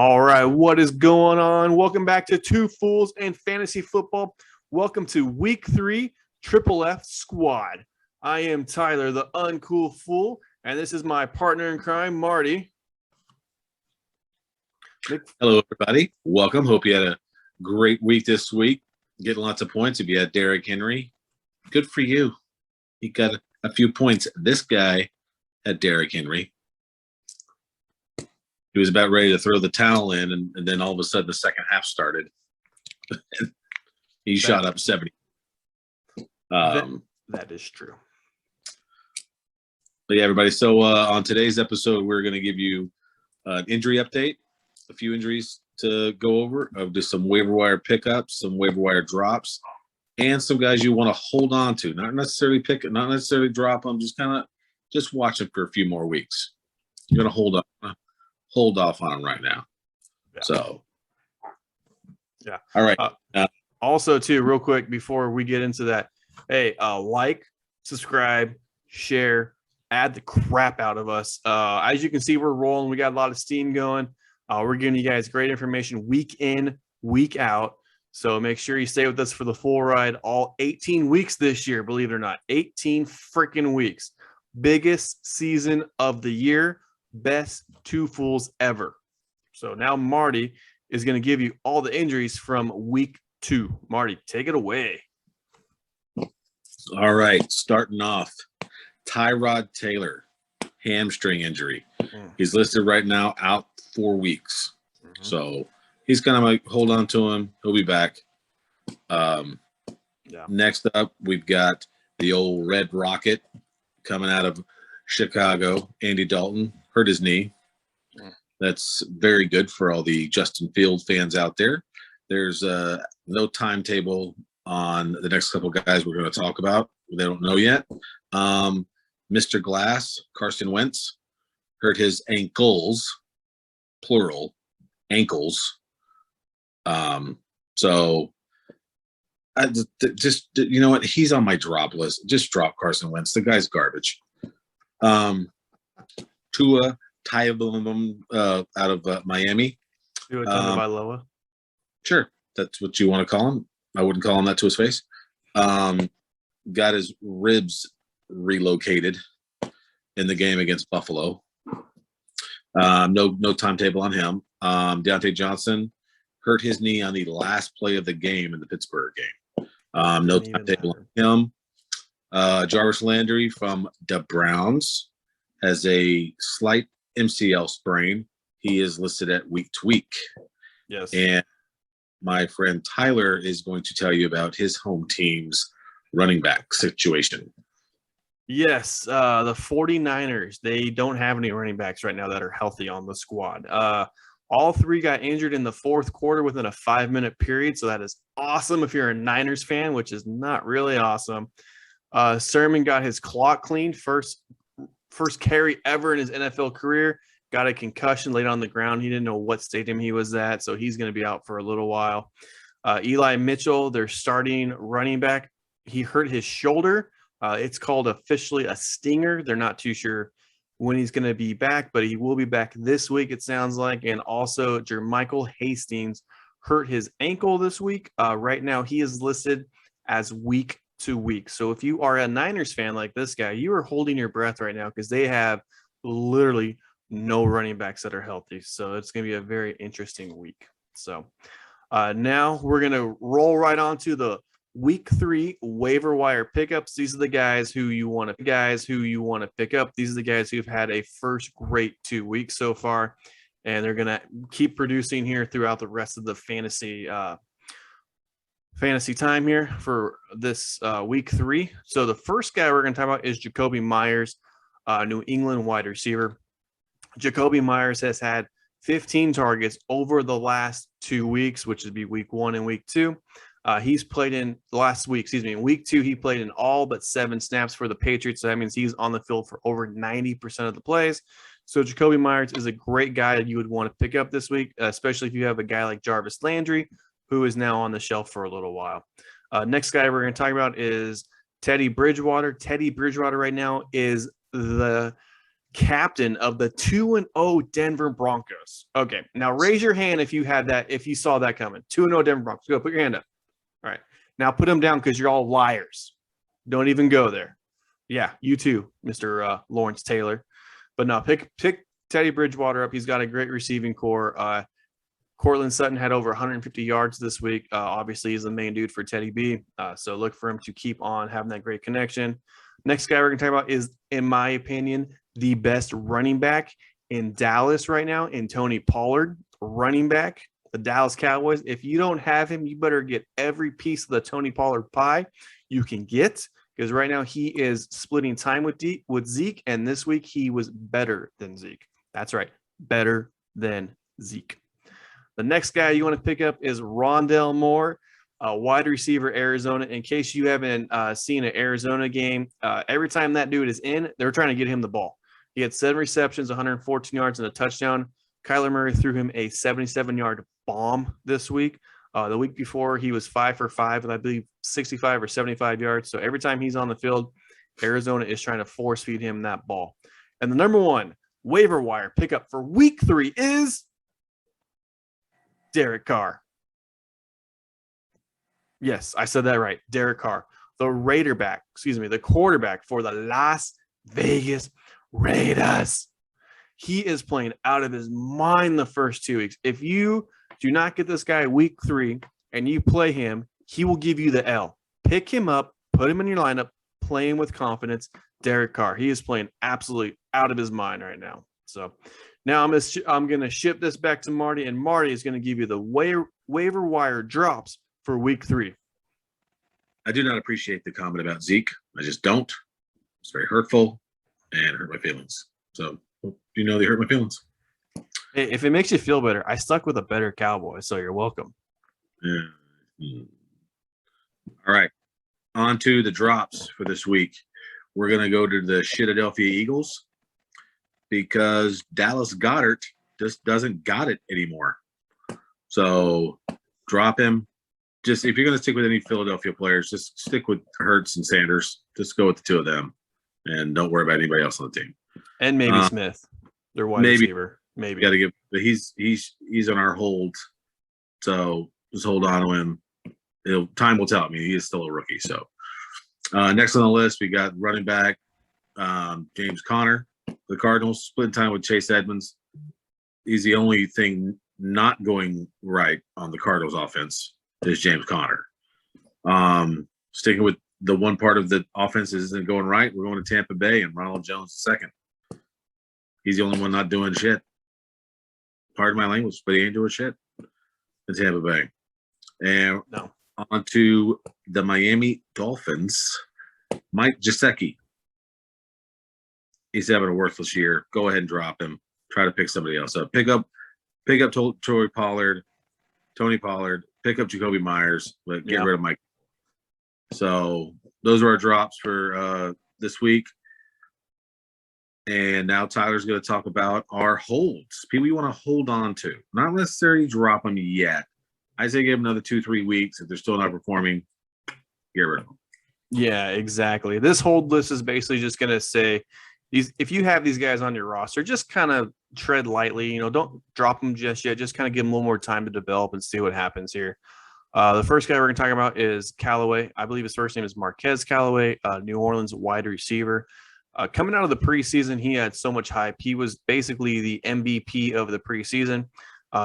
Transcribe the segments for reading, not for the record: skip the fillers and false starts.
All right, what is going on? Welcome back to Two Fools and Fantasy Football. Welcome to Week 3 Triple F Squad. I am Tyler, the uncool fool, and this is my partner in crime, Marty. Hello, everybody. Welcome. Hope you had a great week this week. Getting lots of points. If you had Derrick Henry, good for you. He got a few points. This guy had Derrick Henry. He was about ready to throw the towel in, and then all of a sudden the second half started. He shot up 70. That is true. But yeah, everybody. So on today's episode, we're going to give you an injury update, a few injuries to go over, of just some waiver wire pickups, some waiver wire drops, and some guys you want to hold on to. Not necessarily pick it, not necessarily drop them, just watch them for a few more weeks. You're going to hold off on them right now. Yeah. So, yeah. All right. Also, too, real quick before we get into that, hey, like, subscribe, share, add the crap out of us. As you can see, we're rolling. We got a lot of steam going. We're giving you guys great information week in, week out. So make sure you stay with us for the full ride. All 18 weeks this year, believe it or not. 18 freaking weeks. Biggest season of the year. Best Two Fools ever. So now Marty is going to give you all the injuries from week 2. Marty, take it away. All right. Starting off, Tyrod Taylor, hamstring injury. He's listed right now out 4 weeks. So he's kind of like, hold on to him. He'll be back. Next up, we've got the old Red Rocket coming out of Chicago. Andy Dalton hurt his knee. That's very good for all the Justin Field fans out there. There's no timetable on the next couple guys we're going to talk about. They don't know yet. Mr. Glass, Carson Wentz, hurt his ankles, plural, ankles. So I just, you know what? He's on my drop list. Just drop Carson Wentz. The guy's garbage. Tua Tagovailoa out of Miami. Tua Tagovailoa. Sure, that's what you want to call him. I wouldn't call him that to his face. Got his ribs relocated in the game against Buffalo. No timetable on him. Deontay Johnson hurt his knee on the last play of the game in the Pittsburgh game. No timetable on him. Jarvis Landry from the Browns has a slight MCL sprain. He is listed at week to week. Yes. And my friend Tyler is going to tell you about his home team's running back situation. Yes, the 49ers, they don't have any running backs right now that are healthy on the squad. All 3 got injured in the fourth quarter within a 5-minute period, so that is awesome if you're a Niners fan, which is not really awesome. Sermon got his clock cleaned, first carry ever in his NFL career, got a concussion laid on the ground. He didn't know what stadium he was at, so he's going to be out for a little while. Eli Mitchell, their starting running back, he hurt his shoulder. It's called officially a stinger. They're not too sure when he's going to be back, but he will be back this week, it sounds like. And also, Jermichael Hastings hurt his ankle this week. Right now, he is listed as week to week. So if you are a Niners fan like this guy, you are holding your breath right now because they have literally no running backs that are healthy. So it's going to be a very interesting week. So now we're going to roll right on to the week 3 waiver wire pickups. These are the guys who you want to pick up. These are the guys who've had a first great 2 weeks so far, and they're going to keep producing here throughout the rest of the fantasy time here for this week 3. So the first guy we're going to talk about is Jakobi Meyers, New England wide receiver. Jakobi Meyers has had 15 targets over the last 2 weeks, which would be week 1 and week 2. He's played in in week 2, he played in all but 7 snaps for the Patriots. So that means he's on the field for over 90% of the plays. So Jakobi Meyers is a great guy that you would want to pick up this week, especially if you have a guy like Jarvis Landry, who is now on the shelf for a little while. Next guy we're going to talk about is Teddy Bridgewater. Teddy Bridgewater right now is the captain of the 2-0 Denver Broncos. Okay, now raise your hand if you had that, if you saw that coming. 2-0 Denver Broncos. Go, put your hand up. All right, now put them down because you're all liars. Don't even go there. Yeah, you too, Mr. Lawrence Taylor. But no, pick Teddy Bridgewater up. He's got a great receiving core. Cortland Sutton had over 150 yards this week. Obviously, he's the main dude for Teddy B. So look for him to keep on having that great connection. Next guy we're going to talk about is, in my opinion, the best running back in Dallas right now, in Tony Pollard, running back, the Dallas Cowboys. If you don't have him, you better get every piece of the Tony Pollard pie you can get, because right now he is splitting time with Zeke, and this week he was better than Zeke. That's right, better than Zeke. The next guy you want to pick up is Rondale Moore, wide receiver, Arizona. In case you haven't seen an Arizona game, every time that dude is in, they're trying to get him the ball. He had 7 receptions, 114 yards, and a touchdown. Kyler Murray threw him a 77-yard bomb this week. The week before, he was 5 for 5 with, I believe, 65 or 75 yards. So every time he's on the field, Arizona is trying to force feed him that ball. And the number one waiver wire pickup for week 3 is Derek Carr. Yes, I said that right. Derek Carr, the quarterback for the Las Vegas Raiders. He is playing out of his mind the first 2 weeks. If you do not get this guy week 3 and you play him, he will give you the L. Pick him up, put him in your lineup, play him with confidence. Derek Carr, he is playing absolutely out of his mind right now. So now I'm going to ship this back to Marty, and Marty is going to give you the waiver wire drops for week 3. I do not appreciate the comment about Zeke. I just don't. It's very hurtful and hurt my feelings. So, you know, they hurt my feelings. Hey, if it makes you feel better, I stuck with a better Cowboy, so you're welcome. Yeah. All right. On to the drops for this week. We're going to go to the Philadelphia Eagles because Dallas Goedert just doesn't got it anymore. So drop him. Just if you're going to stick with any Philadelphia players, just stick with Hurts and Sanders. Just go with the 2 of them, and don't worry about anybody else on the team. And maybe Smith, their wide receiver. Maybe got to give. He's on our hold, so just hold on to him. Time will tell. I mean, he is still a rookie. So next on the list, we got running back James Conner. The Cardinals splitting time with Chase Edmonds. He's the only thing not going right on the Cardinals offense is James Conner. Sticking with the one part of the offense that isn't going right, we're going to Tampa Bay and Ronald Jones second. He's the only one not doing shit. Pardon my language, but he ain't doing shit in Tampa Bay. And on to the Miami Dolphins. Mike Gesicki. He's having a worthless year. Go ahead and drop him. Try to pick somebody else up. Pick up Tony Pollard. Pick up Jacoby Myers, but get rid of Mike. So those are our drops for this week. And now Tyler's going to talk about our holds. People you want to hold on to. Not necessarily drop them yet. I say give them another 2-3 weeks. If they're still not performing, get rid of them. Yeah, exactly. This hold list is basically just going to say, if you have these guys on your roster, just kind of tread lightly. You know, don't drop them just yet. Just kind of give them a little more time to develop and see what happens here. The first guy we're going to talk about is Callaway. I believe his first name is Marquez Callaway, New Orleans wide receiver. Coming out of the preseason, he had so much hype. He was basically the MVP of the preseason.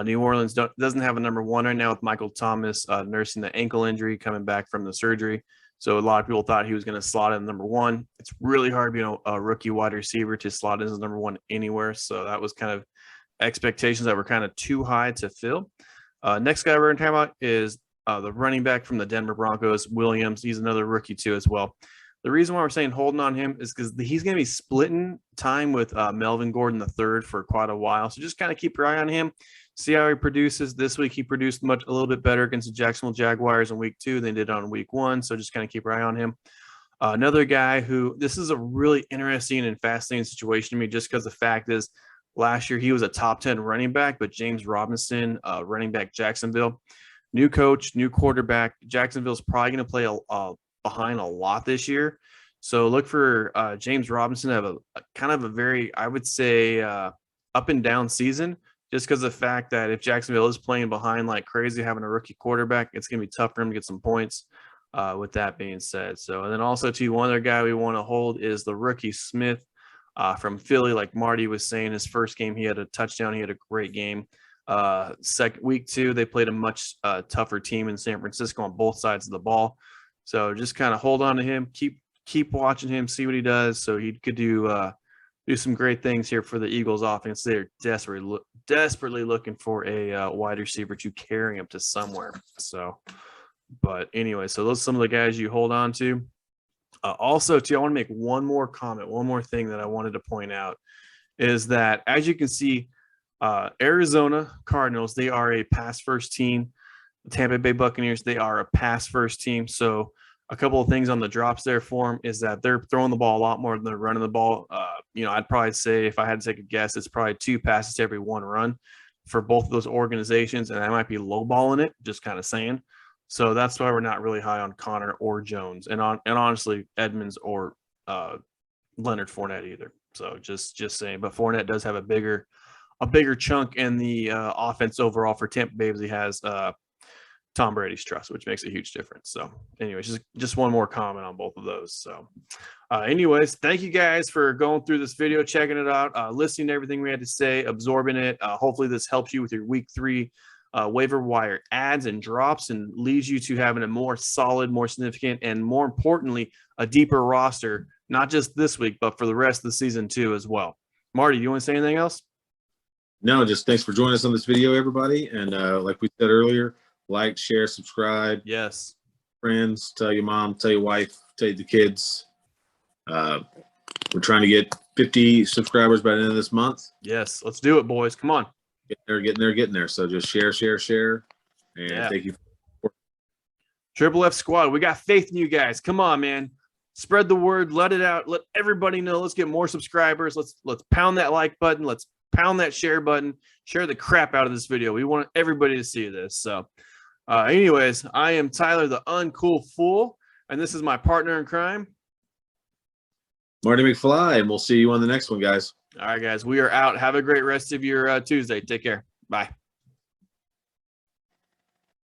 New Orleans doesn't have a number 1 right now with Michael Thomas nursing the ankle injury, coming back from the surgery. So a lot of people thought he was going to slot in number 1. It's really hard being a rookie wide receiver to slot in as number 1 anywhere. So that was kind of expectations that were kind of too high to fill. Next guy we're going to talk about is the running back from the Denver Broncos, Williams. He's another rookie too as well. The reason why we're saying holding on him is because he's going to be splitting time with Melvin Gordon III for quite a while. So just kind of keep your eye on him. See how he produces. This week he produced a little bit better against the Jacksonville Jaguars in week 2 than they did on week 1. So just kind of keep your eye on him. Another guy who this is a really interesting and fascinating situation to me, just because the fact is last year he was a top 10 running back, but James Robinson, running back Jacksonville, new coach, new quarterback. Jacksonville's probably going to play behind a lot this year. So look for James Robinson to have a kind of a very, I would say, up and down season, just because of the fact that if Jacksonville is playing behind like crazy, having a rookie quarterback, it's going to be tough for him to get some points. With that being said, so and then also too, one other guy we want to hold is the rookie Smith from Philly. Like Marty was saying, his first game he had a touchdown, he had a great game. Week 2 they played a much tougher team in San Francisco on both sides of the ball. So just kind of hold on to him, keep watching him, see what he does. So he could do some great things here for the Eagles offense. They're desperately looking for a wide receiver to carry him to somewhere. So, but anyway, so those are some of the guys you hold on to. Also, too, I want to make one more comment, one more thing that I wanted to point out is that, as you can see, Arizona Cardinals, they are a pass-first team. The Tampa Bay Buccaneers, they are a pass-first team. So a couple of things on the drops there for them is that they're throwing the ball a lot more than they're running the ball. I'd probably say, if I had to take a guess, it's probably 2 passes to every 1 run for both of those organizations, and I might be lowballing it, just kind of saying. So that's why we're not really high on Connor or Jones, and honestly Edmonds or Leonard Fournette either. So just saying. But Fournette does have a bigger chunk in the offense overall for Tampa Bay, as he has Tom Brady's trust, which makes a huge difference. So anyways, just one more comment on both of those. So anyways, thank you guys for going through this video, checking it out, listening to everything we had to say, absorbing it. Hopefully this helps you with your week 3 waiver wire adds and drops and leads you to having a more solid, more significant, and more importantly, a deeper roster, not just this week, but for the rest of the season too as well. Marty, do you want to say anything else? No, just thanks for joining us on this video, everybody. And like we said earlier, like, share, subscribe. Yes. Friends, tell your mom, tell your wife, tell the kids. We're trying to get 50 subscribers by the end of this month. Yes, let's do it, boys. Come on. Getting there. So just share. And thank you. Triple F Squad, we got faith in you guys. Come on, man. Spread the word. Let it out. Let everybody know. Let's get more subscribers. Let's pound that like button. Let's pound that share button. Share the crap out of this video. We want everybody to see this. So anyways, I am Tyler the Uncool Fool, and this is my partner in crime, Marty McFly, and we'll see you on the next one, guys. All right, guys, we are out. Have a great rest of your Tuesday. Take care. Bye.